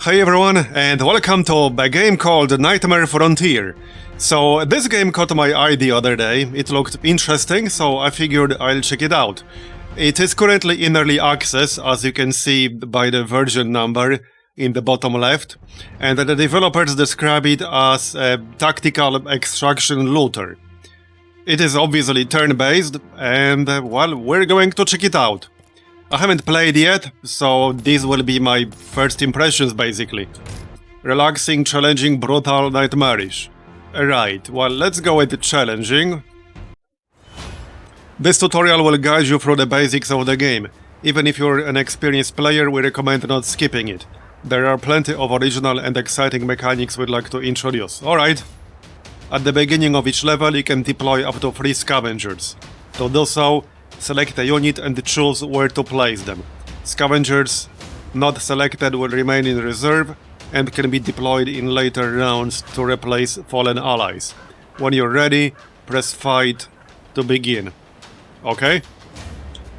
Hey everyone, and welcome to a game called Nightmare Frontier. So this game caught my eye the other day. It looked interesting, so I figured I'll check it out. It is currently in early access, as you can see by the version number in the bottom left, and the developers describe it as a tactical extraction looter. It is obviously turn-based, and well, we're going to check it out. I haven't played yet, so these will be my first impressions basically. Relaxing, challenging, brutal, nightmarish. Right, well, let's go with challenging. This tutorial will guide you through the basics of the game. Even if you're an experienced player, we recommend not skipping it. There are plenty of original and exciting mechanics we'd like to introduce. Alright. At the beginning of each level, you can deploy up to 3 scavengers. To do so, select a unit and choose where to place them. Scavengers not selected will remain in reserve and can be deployed in later rounds to replace fallen allies. When you're ready, press fight to begin. Okay?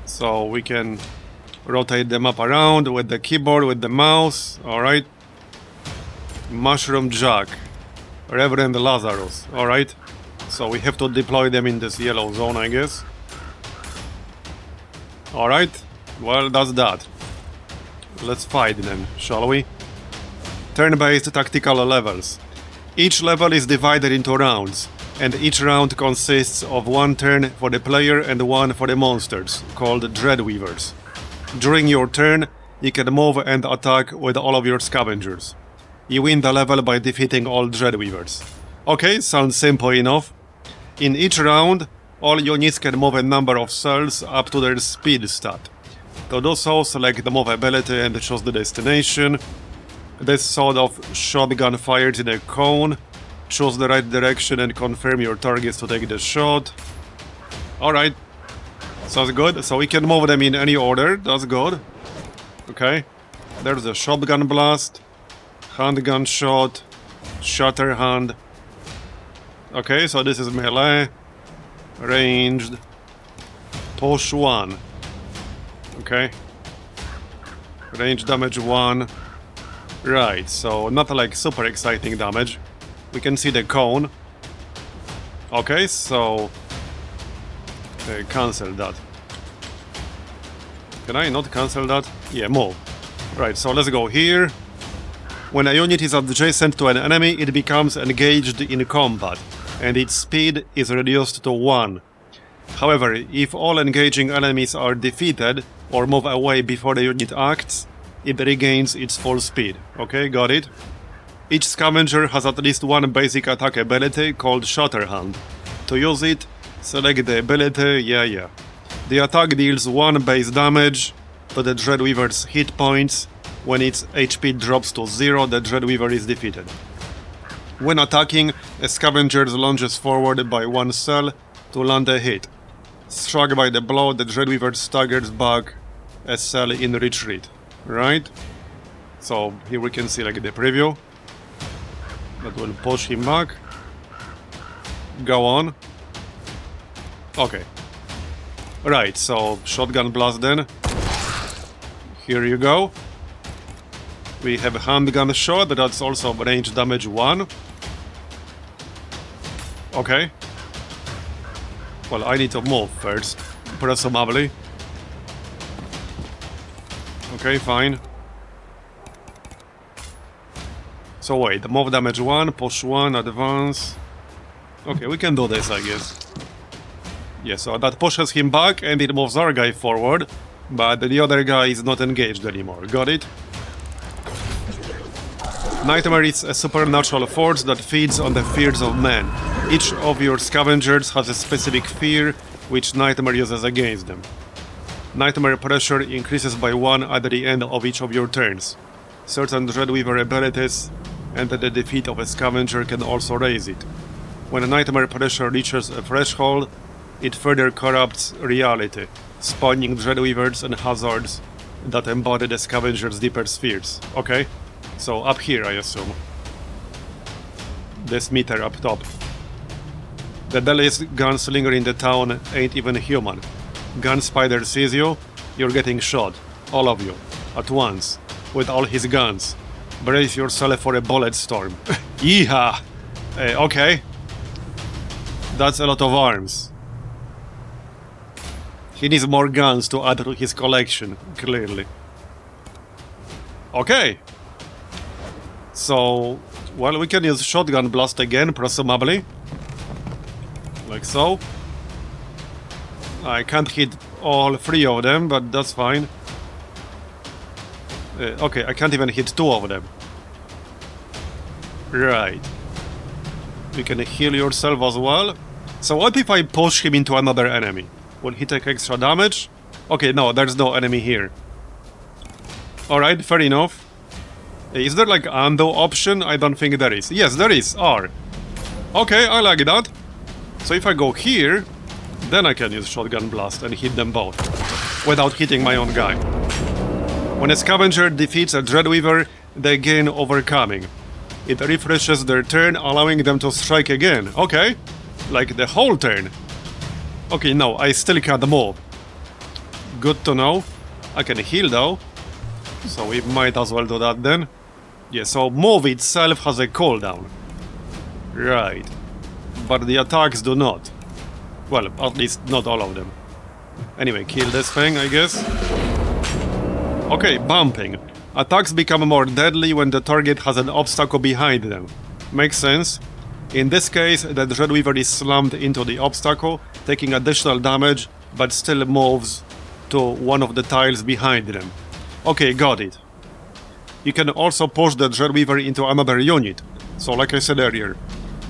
So we can rotate them up around with the keyboard, with the mouse. Alright. Mushroom Jack. Reverend Lazarus. Alright. So we have to deploy them in this yellow zone, I guess. Alright, well, that's that. Let's fight then, shall we? Turn-based tactical levels. Each level is divided into rounds, and each round consists of 1 turn for the player and 1 for the monsters, called Dreadweavers. During your turn, you can move and attack with all of your scavengers. You win the level by defeating all Dreadweavers. Okay, sounds simple enough. In each round, all units can move a number of cells up to their speed stat. To do so, select the move ability and choose the destination. This sort of shotgun fires in a cone. Choose the right direction and confirm your targets to take the shot. Alright. Sounds good. So we can move them in any order. That's good. Okay. There's a shotgun blast. Handgun shot. Shatter hand. Okay, so this is melee. Ranged. Push 1. Okay. Range damage 1. Right, so not like super exciting damage. We can see the cone. Okay, so... cancel that. Can I not cancel that? Yeah, move. Right, so let's go here. When a unit is adjacent to an enemy, it becomes engaged in combat, and its speed is reduced to 1. However, if all engaging enemies are defeated or move away before the unit acts, it regains its full speed. Okay, got it? Each scavenger has at least 1 basic attack ability called Shatter Hand. To use it, select the ability, yeah. The attack deals 1 base damage to the Dreadweaver's hit points. When its HP drops to 0, the Dreadweaver is defeated. When attacking, a scavenger lunges forward by 1 cell to land a hit. Struck by the blow, the Dreadweaver staggers back a cell in retreat. Right? So here we can see like the preview. That will push him back. Go on. Okay. Right, so shotgun blast then. Here you go. We have a handgun shot, that's also range damage 1. Okay. Well, I need to move first, presumably. Okay, fine. So wait, move damage 1, push 1, advance. Okay, we can do this, I guess. Yeah, so that pushes him back and it moves our guy forward, but the other guy is not engaged anymore. Got it? Nightmare is a supernatural force that feeds on the fears of men. Each of your scavengers has a specific fear, which Nightmare uses against them. Nightmare pressure increases by 1 at the end of each of your turns. Certain Dreadweaver abilities and the defeat of a scavenger can also raise it. When Nightmare pressure reaches a threshold, it further corrupts reality, spawning Dreadweavers and hazards that embody the scavenger's deeper spheres. Okay? So up here, I assume. This meter up top. The deadliest gunslinger in the town ain't even human. Gun Spider sees you, you're getting shot. All of you. At once. With all his guns. Brace yourself for a bullet storm. Yeehaw! Okay. That's a lot of arms. He needs more guns to add to his collection, clearly. Okay. So, well, we can use shotgun blast again, presumably. Like so. I can't hit all three of them, but that's fine. Okay, I can't even hit two of them. Right. You can heal yourself as well. So what if I push him into another enemy? Will he take extra damage? Okay, no, there's no enemy here. Alright, fair enough. Is there like undo option? I don't think there is. Yes, there is. R. Okay, I like that. So if I go here, then I can use shotgun blast and hit them both without hitting my own guy. When a scavenger defeats a Dreadweaver, they gain overcoming. It refreshes their turn, allowing them to strike again. Okay, like the whole turn. Okay, no, I still can't move. Good to know. I can heal though, so we might as well do that then. Yeah, so move itself has a cooldown. Right. But the attacks do not. Well, at least not all of them. Anyway, kill this thing, I guess. Okay, bumping. Attacks become more deadly when the target has an obstacle behind them. Makes sense. In this case, the Dreadweaver is slammed into the obstacle, taking additional damage, but still moves to one of the tiles behind them. Okay, got it. You can also push the Dreadweaver into another unit, so like I said earlier,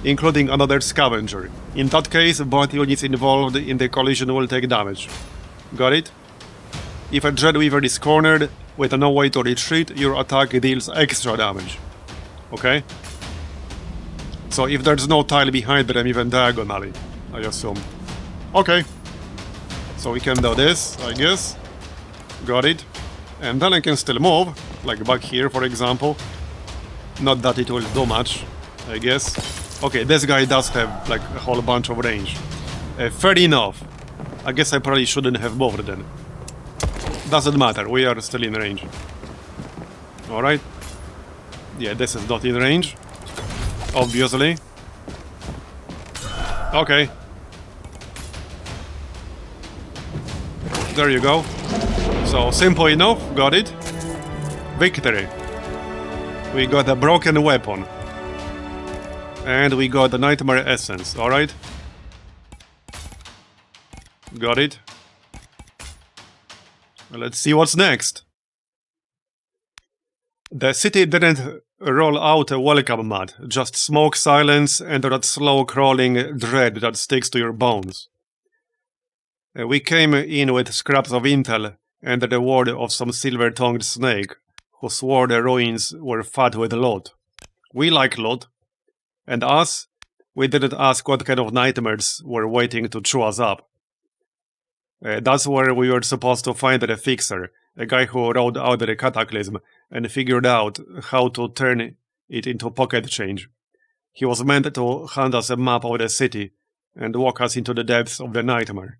including another scavenger. In that case, both units involved in the collision will take damage. Got it? If a Dreadweaver is cornered with no way to retreat, your attack deals extra damage. Okay? So if there's no tile behind them, even diagonally, I assume. Okay. So we can do this, I guess. Got it. And then I can still move, like back here, for example. Not that it will do much, I guess. Okay, this guy does have, like, a whole bunch of range. Fair enough. I guess I probably shouldn't have moved then. Doesn't matter, we are still in range. Alright. Yeah, this is not in range. Obviously. Okay. There you go. So, simple enough, got it. Victory. We got a broken weapon. And we got the Nightmare Essence, alright? Got it. Let's see what's next. The city didn't roll out a welcome mat, just smoke, silence, and that slow crawling dread that sticks to your bones. We came in with scraps of intel and the word of some silver-tongued snake, who swore the ruins were fat with loot. We like loot. And us? We didn't ask what kind of nightmares were waiting to chew us up. That's where we were supposed to find the fixer, a guy who rode out the cataclysm and figured out how to turn it into pocket change. He was meant to hand us a map of the city and walk us into the depths of the nightmare.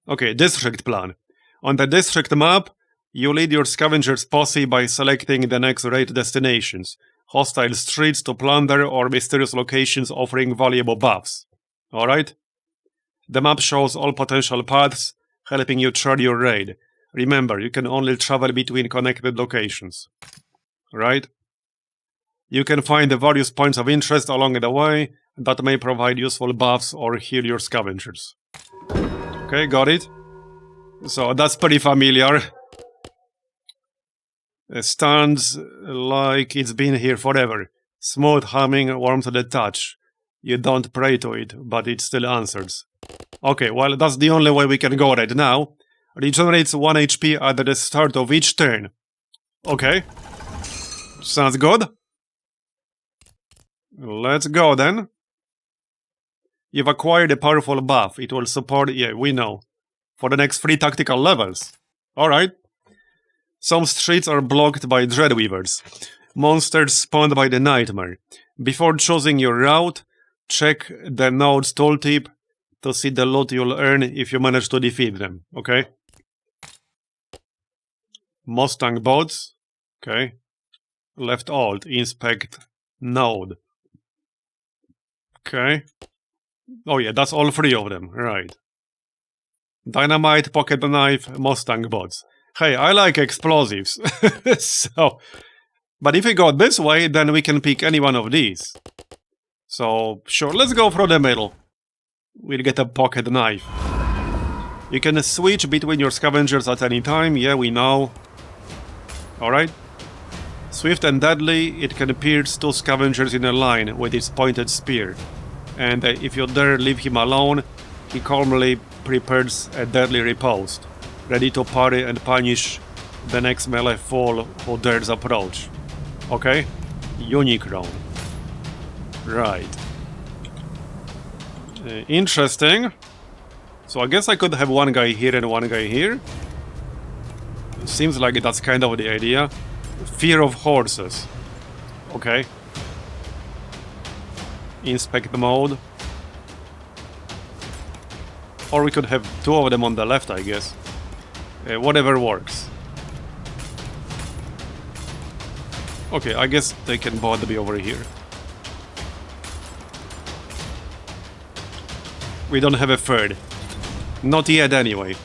Okay, district plan. On the district map, you lead your scavenger's posse by selecting the next raid destinations, hostile streets to plunder, or mysterious locations offering valuable buffs. Alright? The map shows all potential paths, helping you chart your raid. Remember, you can only travel between connected locations. Right? You can find the various points of interest along the way that may provide useful buffs or heal your scavengers. Okay, got it? So that's pretty familiar. It stands like it's been here forever. Smooth humming, warm to the touch. You don't pray to it, but it still answers. Okay, well, that's the only way we can go right now. Regenerates 1 HP at the start of each turn. Okay. Sounds good. Let's go then. You've acquired a powerful buff. It will support, yeah, we know, for the next 3 tactical levels. Alright. Some streets are blocked by Dreadweavers, monsters spawned by the Nightmare. Before choosing your route, check the node's tooltip to see the loot you'll earn if you manage to defeat them, okay? Mustang boats, okay. Left alt, inspect node. Okay. Oh yeah, that's all 3 of them, right. Dynamite, pocket knife, Mustang bots. Hey, I like explosives. So, but if we go this way, then we can pick any one of these. So, sure, let's go for the middle. We'll get a pocket knife. You can switch between your scavengers at any time, yeah, we know. Alright. Swift and deadly, it can pierce 2 scavengers in a line with its pointed spear. And if you dare leave him alone, he calmly prepares a deadly riposte, ready to parry and punish the next melee fool who dares approach. Okay? Unicron. Right. Interesting. So I guess I could have one guy here and one guy here. Seems like that's kind of the idea. Fear of horses. Okay. Inspect mode. Or we could have 2 of them on the left, I guess. Whatever works. Okay, I guess they can both be over here. We don't have a third. Not yet, anyway.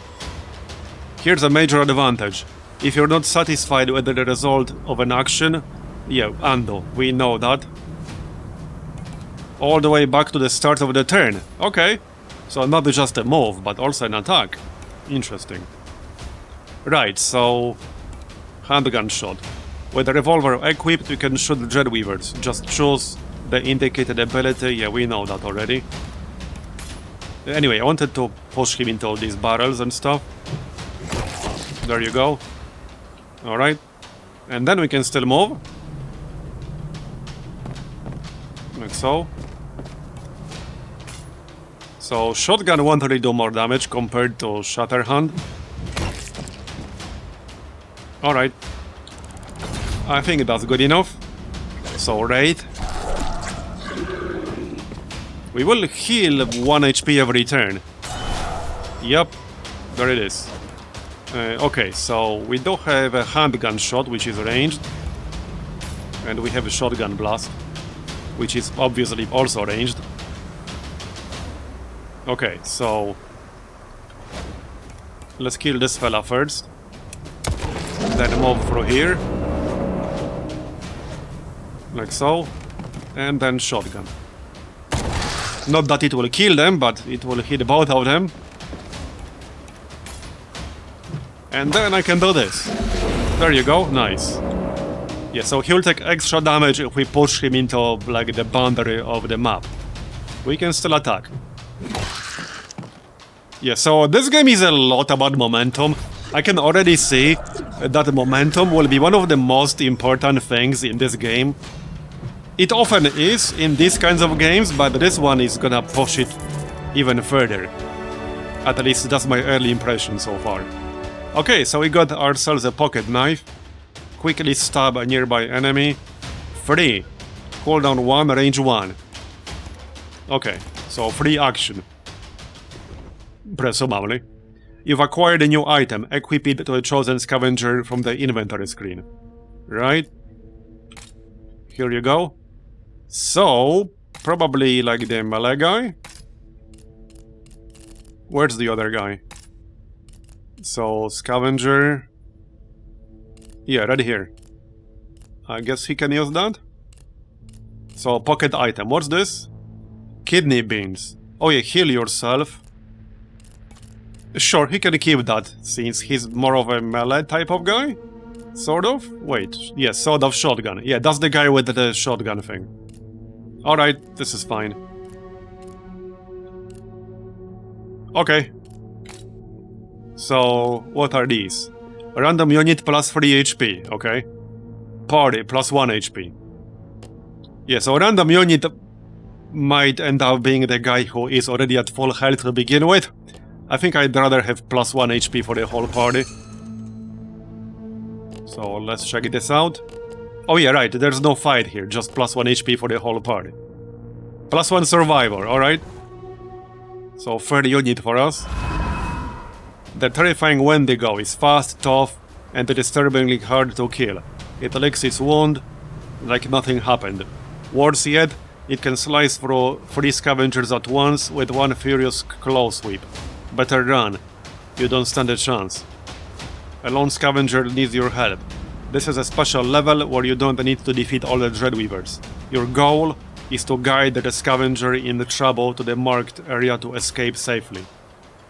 Here's a major advantage. If you're not satisfied with the result of an action, yeah, undo. We know that. All the way back to the start of the turn. Okay. So not just a move, but also an attack. Interesting. Right, so... handgun shot. With the revolver equipped, you can shoot Dreadweavers. Just choose the indicated ability. Yeah, we know that already. Anyway, I wanted to push him into all these barrels and stuff. There you go. Alright. And then we can still move. Like so. So, shotgun won't really do more damage compared to Shatterhand. Alright. I think that's good enough. So, raid. We will heal 1 HP every turn. Yep, there it is. Okay, so we do have a handgun shot, which is ranged. And we have a shotgun blast, which is obviously also ranged. Okay, so... let's kill this fella first. Then move through here. Like so. And then shotgun. Not that it will kill them, but it will hit both of them. And then I can do this. There you go, nice. Yeah, so he'll take extra damage if we push him into, like, the boundary of the map. We can still attack. Yeah, so this game is a lot about momentum. I can already see that momentum will be one of the most important things in this game. It often is in these kinds of games, but this one is gonna push it even further. At least that's my early impression so far. Okay, so we got ourselves a pocket knife. Quickly stab a nearby enemy. 3. Cooldown 1, range 1. Okay, so free action. Presumably. You've acquired a new item. Equip it to a chosen scavenger from the inventory screen. Right? Here you go. So, probably like the melee guy? Where's the other guy? So, scavenger... yeah, right here. I guess he can use that? So, pocket item. What's this? Kidney beans. Oh yeah, heal yourself. Sure, he can keep that, since he's more of a melee type of guy? Sort of? Wait, yes, sort of shotgun. Yeah, that's the guy with the shotgun thing. Alright, this is fine. Okay. So, what are these? Random unit plus 3 HP, okay. Party plus 1 HP. Yeah, so random unit might end up being the guy who is already at full health to begin with. I think I'd rather have plus 1 HP for the whole party. So let's check this out. Oh yeah, right, there's no fight here, just plus 1 HP for the whole party. Plus 1 survivor, alright. So third unit for us. The terrifying Wendigo is fast, tough, and disturbingly hard to kill. It licks its wound, like nothing happened. Worse yet, it can slice through 3 scavengers at once with one furious claw sweep. Better run. You don't stand a chance. A lone scavenger needs your help. This is a special level where you don't need to defeat all the Dreadweavers. Your goal is to guide the scavenger in trouble to the marked area to escape safely.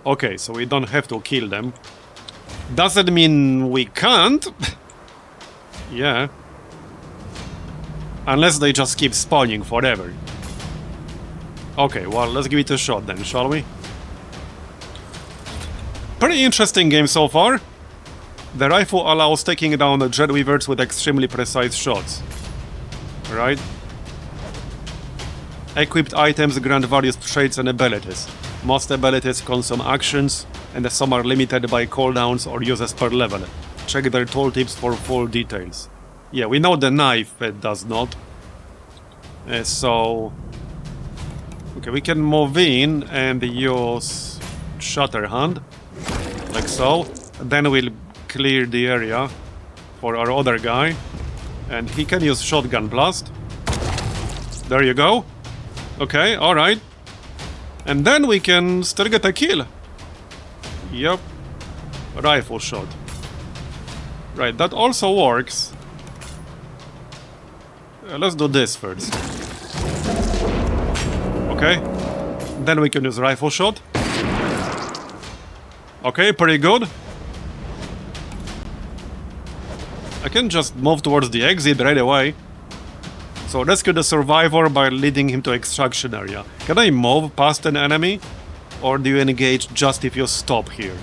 Okay, so we don't have to kill them. Doesn't mean we can't. Yeah. Unless they just keep spawning forever. Okay, well, let's give it a shot then, shall we? Pretty interesting game so far. The rifle allows taking down the Dreadweavers with extremely precise shots. Right? Equipped items grant various traits and abilities. Most abilities consume actions, and some are limited by cooldowns or uses per level. Check their tooltips for full details. Yeah, we know the knife does not. So... Okay, we can move in and use Shatterhand. Like so. Then we'll clear the area for our other guy. And he can use Shotgun Blast. There you go. Okay, alright. And then we can still get a kill. Yep. Rifle shot. Right, that also works. Let's do this first. Okay. Then we can use rifle shot. Okay, pretty good. I can just move towards the exit right away. So rescue the survivor by leading him to extraction area. Can I move past an enemy? Or do you engage just if you stop here?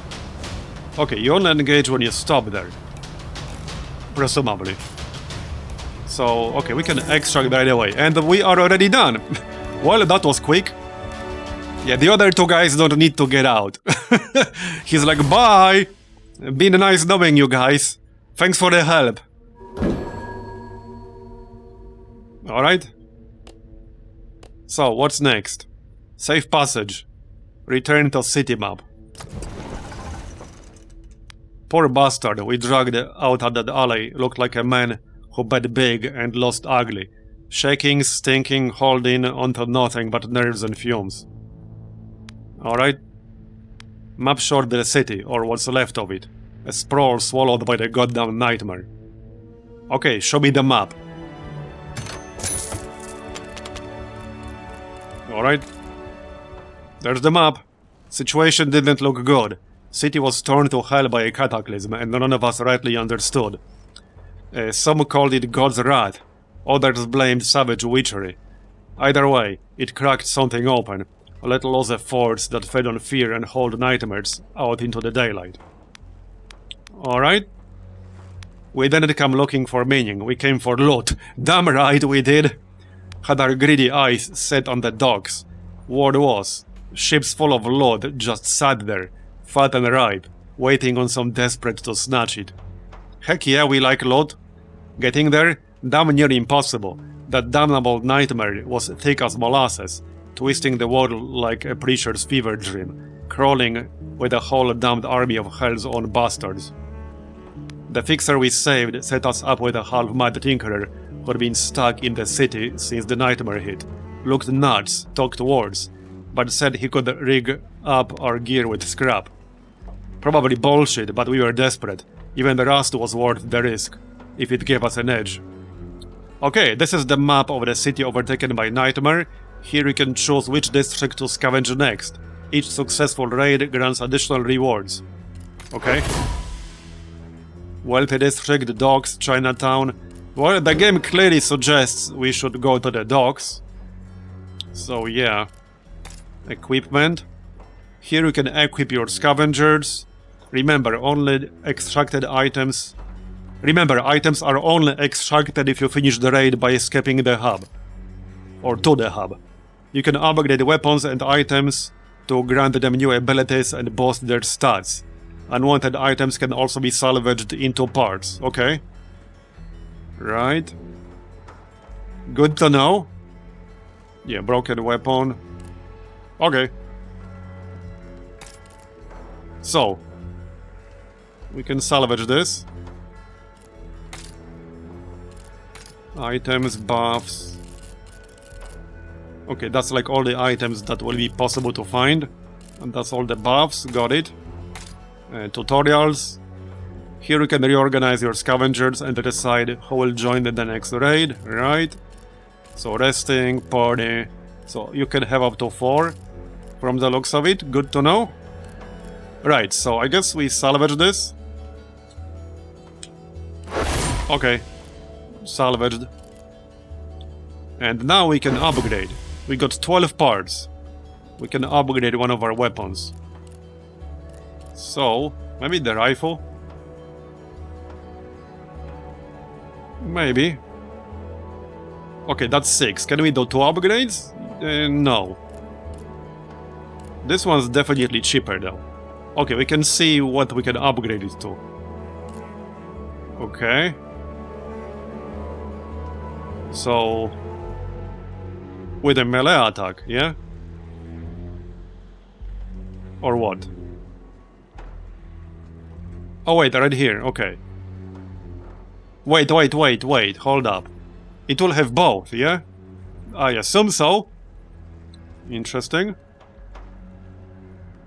Okay, you only engage when you stop there. Presumably. So, okay, we can extract right away. And we are already done. Well, that was quick. Yeah, the other 2 guys don't need to get out. He's like, bye! Been nice knowing you guys. Thanks for the help. Alright. So, what's next? Safe passage. Return to city map. Poor bastard we dragged out at that alley looked like a man who bet big and lost ugly. Shaking, stinking, holding onto nothing but nerves and fumes. Alright. Map showed the city, or what's left of it. A sprawl swallowed by the goddamn nightmare. Okay, show me the map. Alright. There's the map. Situation didn't look good. City was torn to hell by a cataclysm, and none of us rightly understood. Some called it God's wrath. Others blamed savage witchery. Either way, it cracked something open. Let loose a force that fed on fear and hauled nightmares out into the daylight. Alright. We didn't come looking for meaning, we came for loot. Damn right we did! Had our greedy eyes set on the docks. Word was, ships full of loot just sat there, fat and ripe, waiting on some desperate to snatch it. Heck yeah, we like loot. Getting there? Damn near impossible. That damnable nightmare was thick as molasses, twisting the world like a preacher's fever dream, crawling with a whole damned army of hell's own bastards. The fixer we saved set us up with a half-mad tinkerer who had been stuck in the city since the nightmare hit. Looked nuts, talked words, but said he could rig up our gear with scrap. Probably bullshit, but we were desperate. Even the rust was worth the risk, if it gave us an edge. Okay, this is the map of the city overtaken by Nightmare. Here you can choose which district to scavenge next. Each successful raid grants additional rewards. Okay. Wealthy district, docks, Chinatown. Well, the game clearly suggests we should go to the docks. So yeah. Equipment. Here you can equip your scavengers. Remember, only extracted items... Remember, items are only extracted if you finish the raid by escaping the hub. Or to the hub. You can upgrade weapons and items to grant them new abilities and boost their stats. Unwanted items can also be salvaged into parts, okay? Right. Good to know. Yeah, broken weapon. Okay. So. We can salvage this. Items, buffs. Okay, that's like all the items that will be possible to find. And that's all the buffs, got it. Tutorials. Here you can reorganize your scavengers and decide who will join the next raid, right? So resting, party. So you can have up to 4 from the looks of it, good to know. Right, so I guess we salvage this. Okay, salvaged. And now we can upgrade. We got 12 parts. We can upgrade one of our weapons. So, maybe the rifle? Maybe. Okay, that's 6. Can we do 2 upgrades? No. This one's definitely cheaper though. Okay, we can see what we can upgrade it to. Okay. So... with a melee attack, yeah? Or what? Oh wait, right here, okay. Wait, hold up. It will have both, yeah? I assume so. Interesting.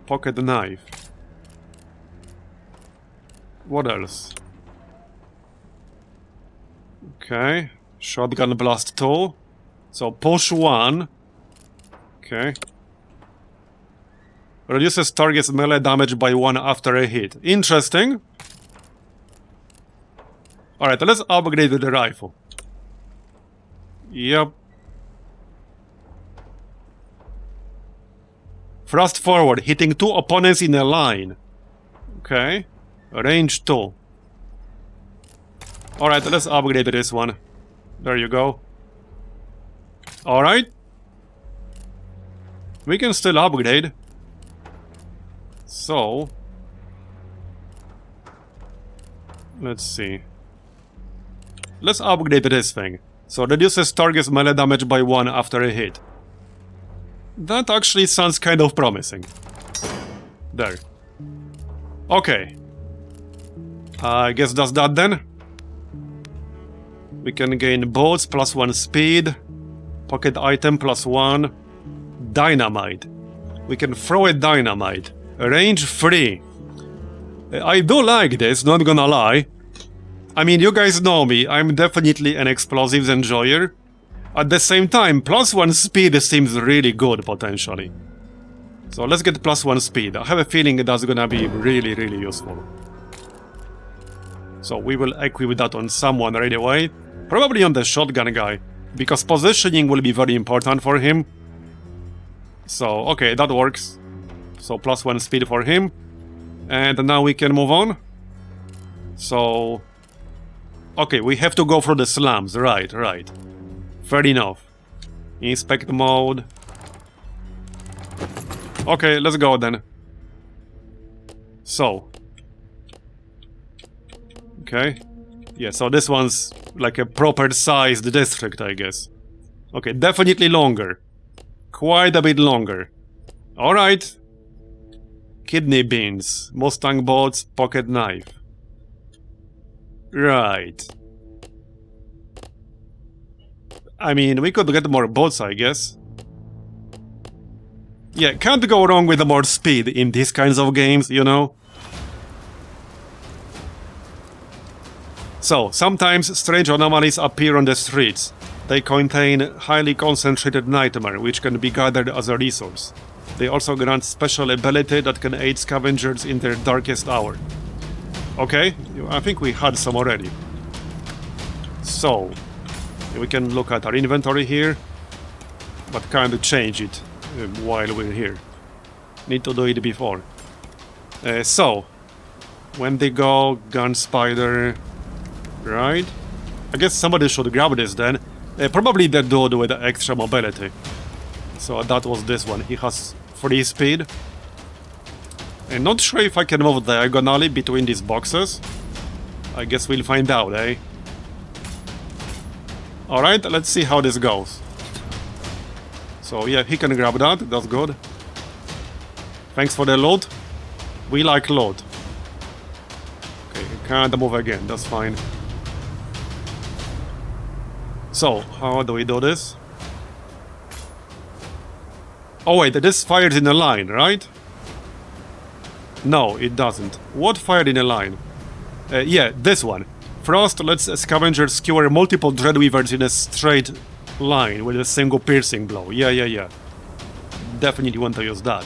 Pocket knife. What else? Okay. Shotgun blast tool. So push 1. Okay. Reduces target's melee damage by 1 after a hit. Interesting. Alright, let's upgrade the rifle. Yep. Thrust forward, hitting 2 opponents in a line. Okay. Range 2. Alright, let's upgrade this one. There you go. Alright. We can still upgrade. So... let's see. Let's upgrade this thing. So reduces target's melee damage by 1 after a hit. That actually sounds kind of promising. There. Okay. I guess that's that then. We can gain bolts plus 1 speed. Pocket item plus 1. Dynamite. We can throw a dynamite. Range 3. I do like this, not gonna lie. I mean, you guys know me, I'm definitely an explosives enjoyer. At the same time, plus 1 speed seems really good, potentially. So let's get plus 1 speed. I have a feeling that's gonna be really, really useful. So we will equip that on someone right away. Probably on the shotgun guy, because positioning will be very important for him. So, okay, that works. So plus 1 speed for him. And now we can move on. So... okay, we have to go through the slums, right. Fair enough. Inspect mode. Okay, let's go then. So. Okay. Yeah, so this one's like a proper sized district, I guess. Okay, definitely longer. Quite a bit longer. Alright. Kidney beans, Mustang bolts, pocket knife. Right. I mean, we could get more bots, I guess. Yeah, can't go wrong with more speed in these kinds of games, you know? So, sometimes strange anomalies appear on the streets. They contain highly concentrated nightmare, which can be gathered as a resource. They also grant special ability that can aid scavengers in their darkest hour. Okay, I think we had some already. So, we can look at our inventory here, but kind of change it while we're here. Need to do it before. So, when they go, gun spider, right? I guess somebody should grab this then. Probably the dude with the extra mobility. So that was this one. He has 3 speed. I'm not sure if I can move diagonally between these boxes. I guess we'll find out, eh? Alright, let's see how this goes. So yeah, he can grab that, that's good. Thanks for the loot. We like loot. Okay, can't move again, that's fine. So, how do we do this? Oh wait, this fires in a line, right? No, it doesn't. What fired in a line? Yeah, this one. Frost lets scavengers skewer multiple Dreadweavers in a straight line with a single piercing blow. Yeah. Definitely want to use that.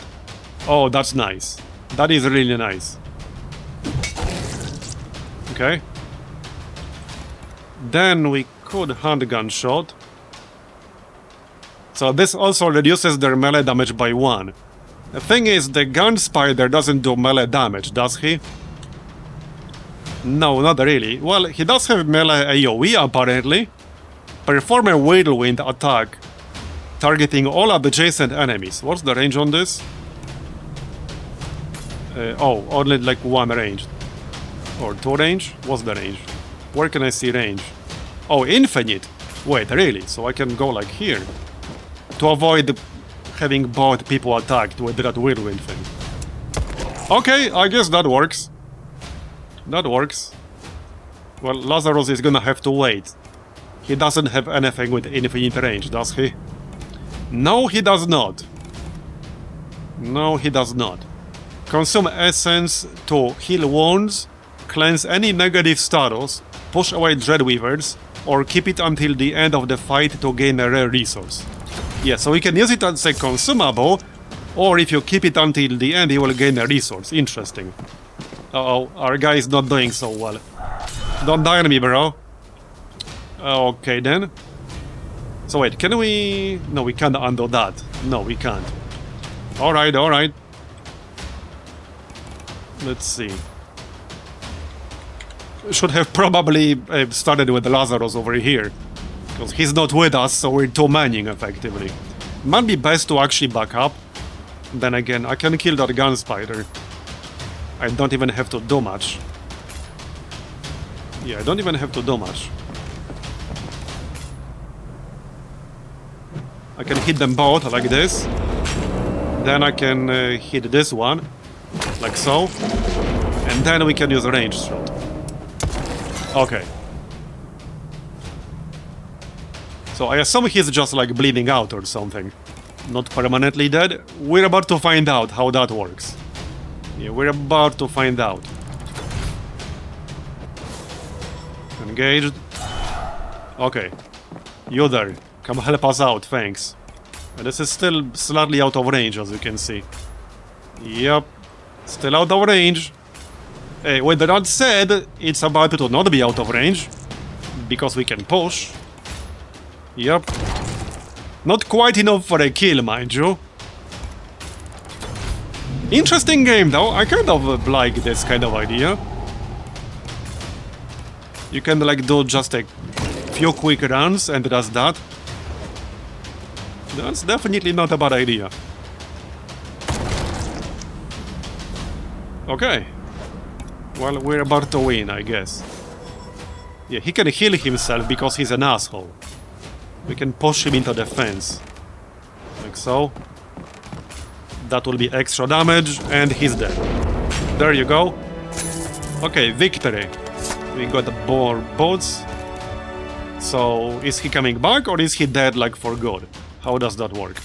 Oh, that's nice. That is really nice. Okay. Then we could handgun shot. So this also reduces their melee damage by 1. The thing is, the gun spider doesn't do melee damage, does he? No, not really. Well, he does have melee AoE apparently. Perform a whirlwind attack, targeting all adjacent enemies. What's the range on this? Oh, only like 1 range. Or 2 range? What's the range? Where can I see range? Oh, infinite! Wait, really? So I can go like here? To avoid having both people attacked with that whirlwind thing. Okay, I guess that works. That works. Well, Lazarus is gonna have to wait. He doesn't have anything with infinite range, does he? No, he does not. No, he does not. Consume essence to heal wounds, cleanse any negative status, push away Dreadweavers, or keep it until the end of the fight to gain a rare resource. Yeah, so we can use it as a consumable, or if you keep it until the end, you will gain a resource. Interesting. Uh-oh, our guy is not doing so well. Don't die on me, bro. Okay, then. So wait, can we... No, we can't undo that. No, we can't. Alright. Let's see. Should have probably started with Lazarus over here. Because he's not with us, so we're too manning, effectively. Might be best to actually back up. Then again, I can kill that gun spider. I don't even have to do much. Yeah, I don't even have to do much. I can hit them both like this. Then I can hit this one. Like so. And then we can use a range shot. Okay. So I assume he's just like bleeding out or something. Not permanently dead. We're about to find out how that works. Yeah, we're about to find out. Engaged. Okay. You there. Come help us out, thanks. And this is still slightly out of range, as you can see. Yep. Still out of range. With that said, it's about to not be out of range. Because we can push. Yep. Not quite enough for a kill, mind you. Interesting game, though. I kind of like this kind of idea. You can, like, do just a few quick runs and that's that. That's definitely not a bad idea. Okay. Well, we're about to win, I guess. Yeah, he can heal himself because he's an asshole. We can push him into the fence. Like so. That will be extra damage, and he's dead. There you go. Okay, victory. We got more boats. So, is he coming back, or is he dead, like, for good? How does that work?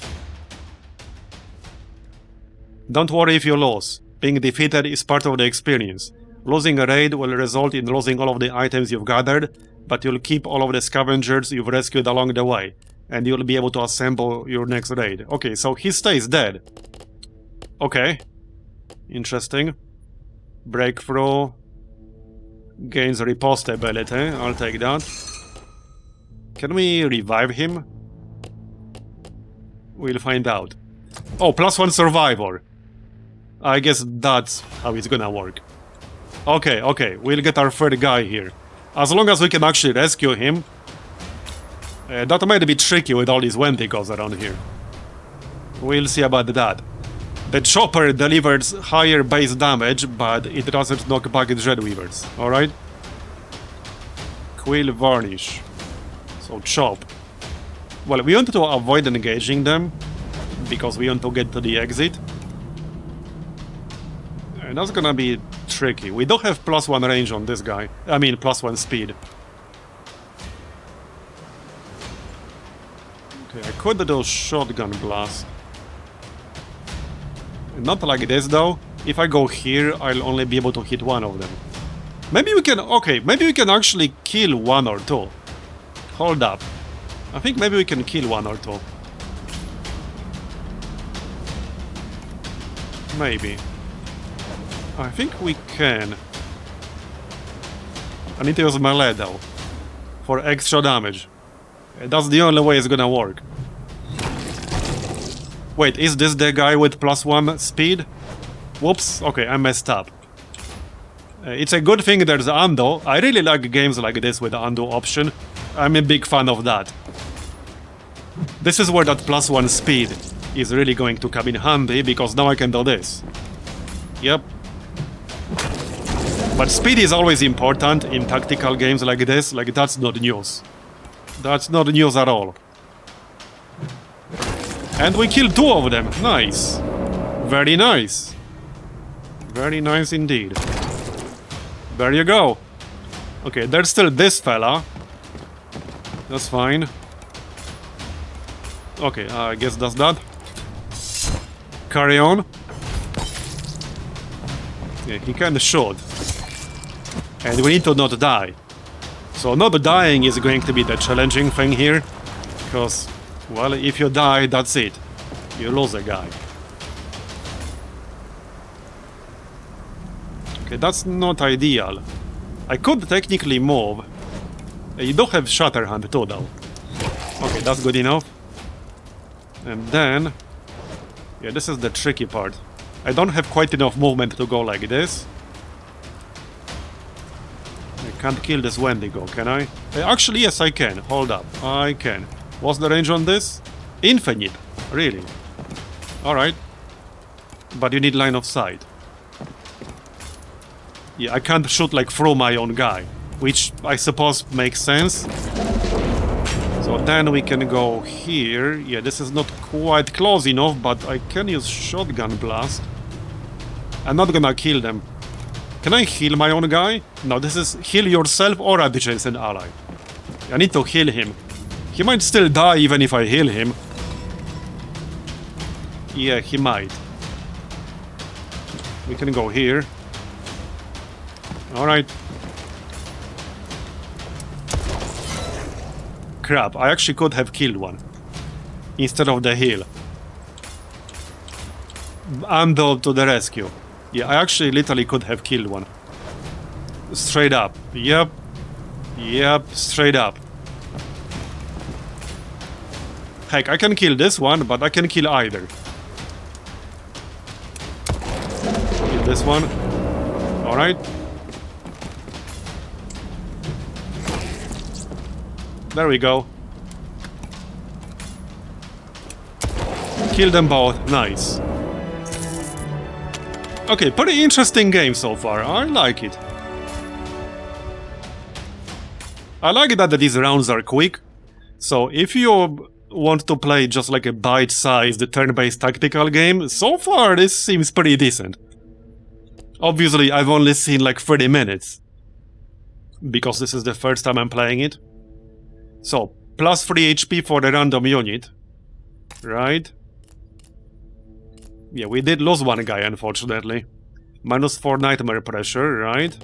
Don't worry if you lose. Being defeated is part of the experience. Losing a raid will result in losing all of the items you've gathered, but you'll keep all of the scavengers you've rescued along the way, and you'll be able to assemble your next raid. Okay, so he stays dead. Okay. Interesting. Breakthrough. Gains riposte ability. I'll take that. Can we revive him? We'll find out. Oh, +1 survivor. I guess that's how it's gonna work. Okay, we'll get our third guy here. As long as we can actually rescue him. That might be tricky with all these Wendigos around here. We'll see about that. The chopper delivers higher base damage, but it doesn't knock back Dreadweavers. Alright? Quill Varnish. So chop. Well, we want to avoid engaging them, because we want to get to the exit. And that's gonna be tricky. We don't have +1 range on this guy. I mean, +1 speed. Okay, I could do shotgun blast. Not like this though. If I go here, I'll only be able to hit one of them. Maybe we can... Okay, maybe we can actually kill one or two. Hold up. I think maybe we can kill one or two. Maybe. I think we can. I need to use melee though. For extra damage. That's the only way it's gonna work. Wait, is this the guy with +1 speed? Whoops, okay, I messed up. It's a good thing there's undo. I really like games like this with the undo option. I'm a big fan of that. This is where that +1 speed is really going to come in handy, because now I can do this. Yep. But speed is always important in tactical games like this, like that's not news. That's not news at all. And we killed two of them, nice. Very nice. Very nice indeed. There you go. Okay, there's still this fella. That's fine. Okay, I guess that's that. Carry on. Yeah, he kinda should. And we need to not die. So not dying is going to be the challenging thing here. Because, well, if you die, that's it. You lose a guy. Okay, that's not ideal. I could technically move. You do have Shatterhand too, though. Okay, that's good enough. And then... Yeah, this is the tricky part. I don't have quite enough movement to go like this. I can't kill this Wendigo, can I? Actually, yes, I can. Hold up. I can. What's the range on this? Infinite. Really? Alright. But you need line of sight. Yeah, I can't shoot like through my own guy. Which I suppose makes sense. So then we can go here. Yeah, this is not quite close enough, but I can use shotgun blast. I'm not gonna kill them. Can I heal my own guy? No, this is heal yourself or adjacent ally. I need to heal him. He might still die even if I heal him. Yeah, he might. We can go here. Alright. Crap, I actually could have killed one. Instead of the heal. Ando to the rescue. Yeah, I actually literally could have killed one. Straight up. Yep. Yep, straight up. Heck, I can kill this one, but I can kill either. Kill this one. Alright. There we go. Kill them both. Nice. Okay, pretty interesting game so far. I like it. I like that these rounds are quick. So if you want to play just like a bite-sized turn-based tactical game, so far this seems pretty decent. Obviously, I've only seen like 30 minutes. Because this is the first time I'm playing it. So, plus 3 HP for the random unit. Right? Yeah, we did lose one guy, unfortunately. Minus 4 nightmare pressure, right?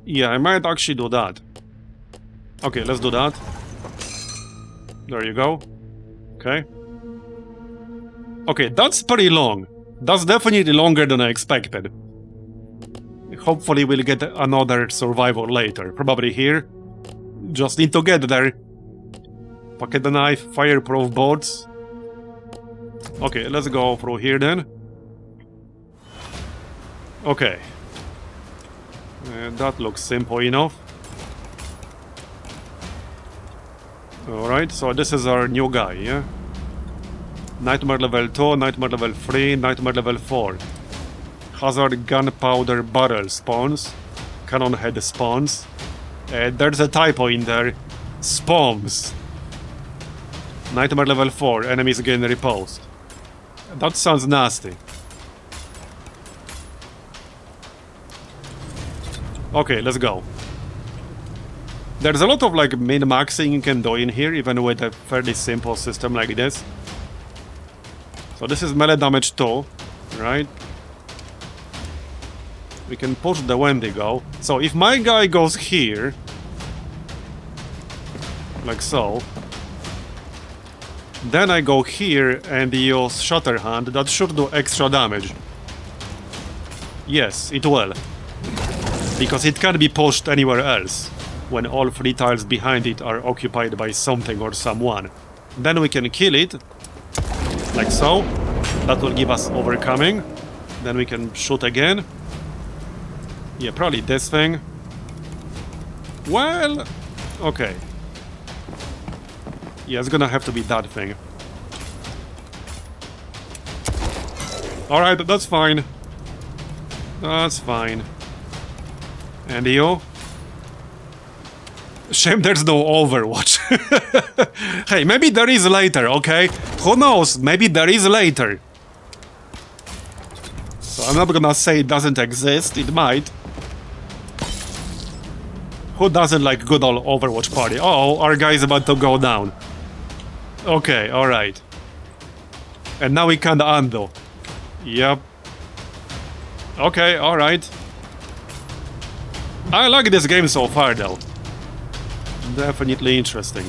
Yeah, I might actually do that. Okay, let's do that. There you go. Okay. Okay, that's pretty long. That's definitely longer than I expected. Hopefully we'll get another survival later. Probably here. Just need to get there. Pocket knife, fireproof boards. Okay, let's go through here then. Okay. That looks simple enough. Alright, so this is our new guy, yeah? Nightmare level 2, Nightmare level 3, Nightmare level 4. Hazard gunpowder barrel spawns. Cannon head spawns. There's a typo in there. Spawns. Nightmare level 4, enemies gain riposte. That sounds nasty. Okay, let's go. There's a lot of like min-maxing you can do in here, even with a fairly simple system like this. So this is melee damage 2, right? We can push the Wendigo. So if my guy goes here, like so, then I go here and use Shatterhand, that should do extra damage. Yes, it will. Because it can't be pushed anywhere else when all 3 tiles behind it are occupied by something or someone. Then we can kill it, like so. That will give us overcoming. Then we can shoot again. Yeah, probably this thing. Well, okay. Yeah, it's gonna have to be that thing. Alright, that's fine. That's fine. And you? Shame there's no Overwatch. Hey, maybe there is later, okay? Who knows? Maybe there is later. So I'm not gonna say it doesn't exist, it might. Who doesn't like good old Overwatch party? Oh, our guy is about to go down. Okay, alright. And now we can't undo. Yep. Okay, alright. I like this game so far though. Definitely interesting.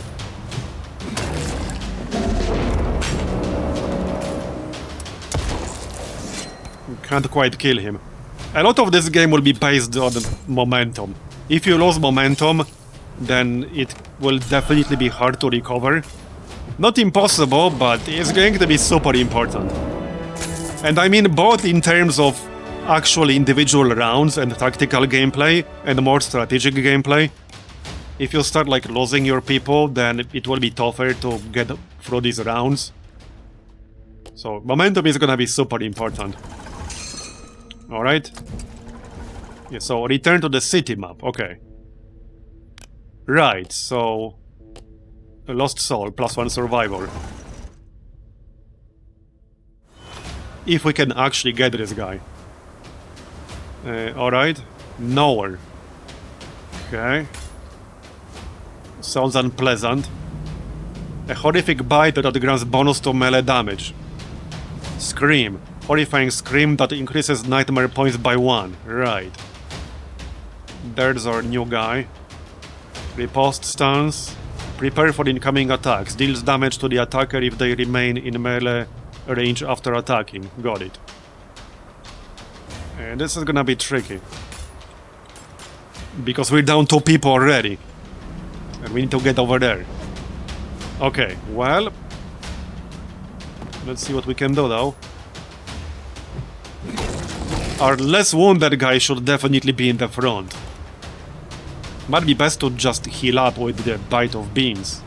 Can't quite kill him. A lot of this game will be based on momentum. If you lose momentum, then it will definitely be hard to recover. Not impossible, but it's going to be super important. And I mean both in terms of actual individual rounds and tactical gameplay and more strategic gameplay. If you start like losing your people, then it will be tougher to get through these rounds. So momentum is gonna be super important. Alright. Yeah, so return to the city map, okay. Right, so... A lost soul, +1 survivor. If we can actually get this guy. Alright. Nowhere. Okay. Sounds unpleasant. A horrific bite that grants bonus to melee damage. Scream. Horrifying scream that increases nightmare points by 1. Right. There's our new guy. Riposte stance. Prepare for incoming attacks. Deals damage to the attacker if they remain in melee range after attacking. Got it. And this is gonna be tricky. Because we're down 2 people already. And we need to get over there. Okay, well... Let's see what we can do though. Our less wounded guy should definitely be in the front. Might be best to just heal up with the bite of beans.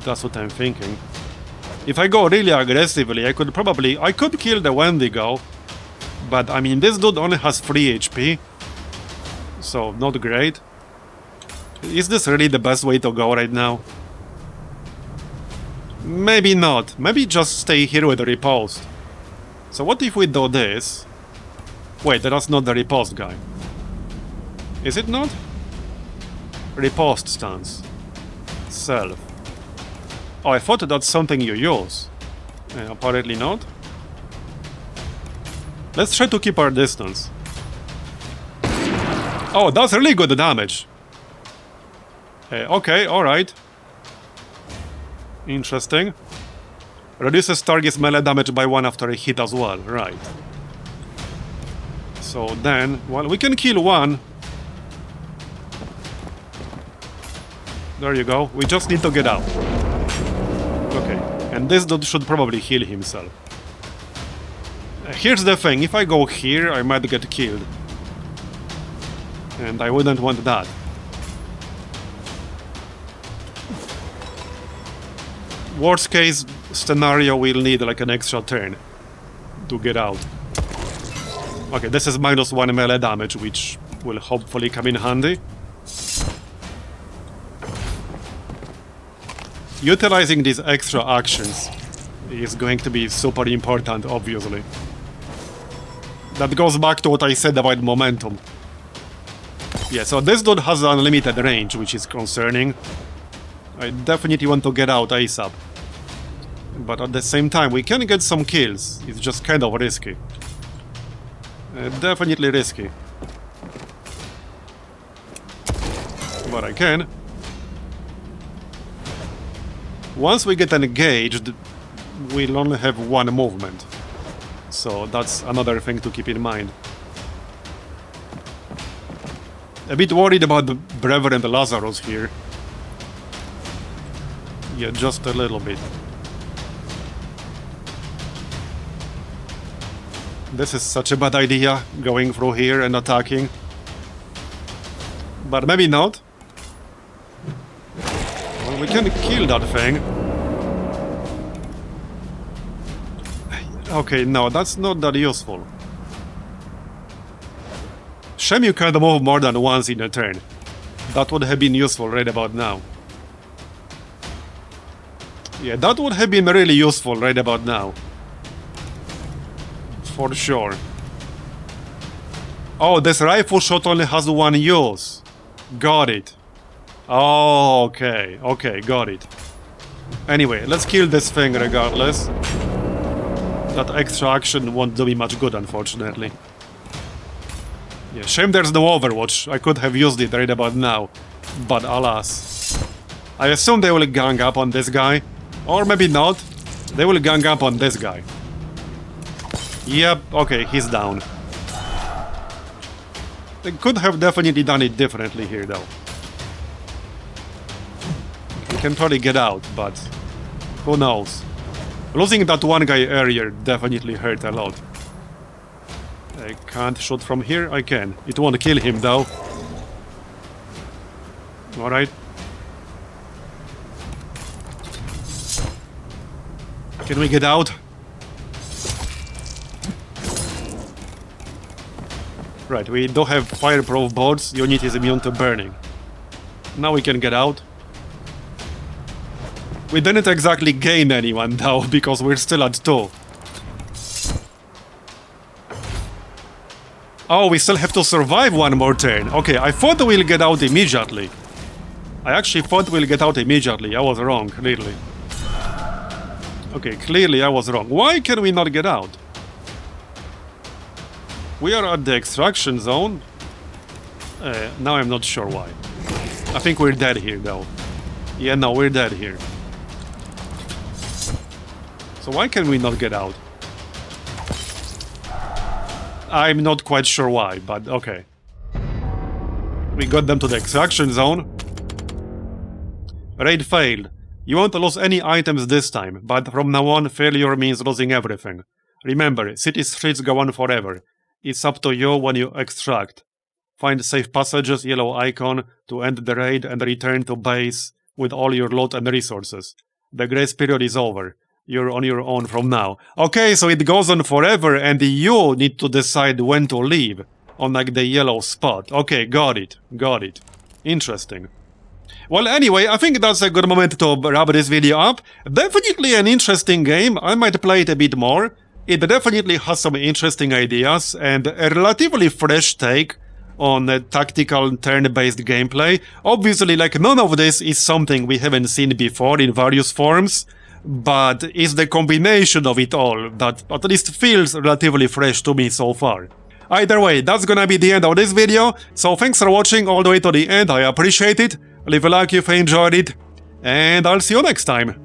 That's what I'm thinking. If I go really aggressively, I could kill the Wendigo. But I mean, this dude only has 3 HP. So, not great. Is this really the best way to go right now? Maybe not. Maybe just stay here with the riposte. So what if we do this? Wait, that's not the riposte guy. Is it not? Riposte stance. Self. Oh, I thought that's something you use. Apparently not. Let's try to keep our distance. Oh, that's really good damage. Okay, alright. Interesting. Reduces target's melee damage by 1 after a hit as well, right. So then, well, we can kill one. There you go, we just need to get out. Okay, and this dude should probably heal himself. Here's the thing, if I go here, I might get killed. And I wouldn't want that. Worst case scenario, we'll need like an extra turn to get out. Okay, this is -1 melee damage, which will hopefully come in handy. Utilizing these extra actions is going to be super important, obviously. That goes back to what I said about momentum. Yeah, so this dude has unlimited range, which is concerning. I definitely want to get out ASAP. But at the same time, we can get some kills. It's just kind of risky. Definitely risky. But I can. Once we get engaged, we'll only have one movement. So that's another thing to keep in mind. A bit worried about the Brever and the Lazarus here. Yeah, just a little bit. This is such a bad idea, going through here and attacking. But maybe not. Well, we can kill that thing. Okay, no, that's not that useful. Shame you can't move more than once in a turn. That would have been useful right about now. Yeah, that would have been really useful right about now. For sure. Oh, this rifle shot only has one use. Got it. Oh, okay. Okay, got it. Anyway, let's kill this thing regardless. That extra action won't do me much good, unfortunately. Yeah, shame there's no Overwatch. I could have used it right about now. But alas. I assume they will gang up on this guy. Or maybe not. They will gang up on this guy. Yep, okay, he's down. They could have definitely done it differently here, though. We can probably get out, but who knows. Losing that one guy earlier definitely hurt a lot. I can't shoot from here? I can. It won't kill him, though. Alright. Can we get out? Right, we do have fireproof boards. Unit is immune to burning. Now we can get out. We didn't exactly gain anyone though, because we're still at 2. Oh, we still have to survive one more turn. Okay, I thought we'll get out immediately. I actually thought we'll get out immediately. I was wrong, clearly. Okay, clearly I was wrong. Why can we not get out? We are at the extraction zone. Now I'm not sure why. I think we're dead here, though. Yeah, no, we're dead here. So why can we not get out? I'm not quite sure why, but okay. We got them to the extraction zone. Raid failed. You won't lose any items this time, but from now on, failure means losing everything. Remember, city streets go on forever. It's up to you when you extract. Find safe passages, yellow icon, to end the raid and return to base with all your loot and resources. The grace period is over. You're on your own from now. Okay, so it goes on forever and you need to decide when to leave. On like the yellow spot. Okay, got it. Got it. Interesting. Well, anyway, I think that's a good moment to wrap this video up. Definitely an interesting game. I might play it a bit more. It definitely has some interesting ideas and a relatively fresh take on tactical turn-based gameplay. Obviously, like, none of this is something we haven't seen before in various forms, but it's the combination of it all that at least feels relatively fresh to me so far. Either way, that's gonna be the end of this video, so thanks for watching all the way to the end, I appreciate it. Leave a like if you enjoyed it, and I'll see you next time.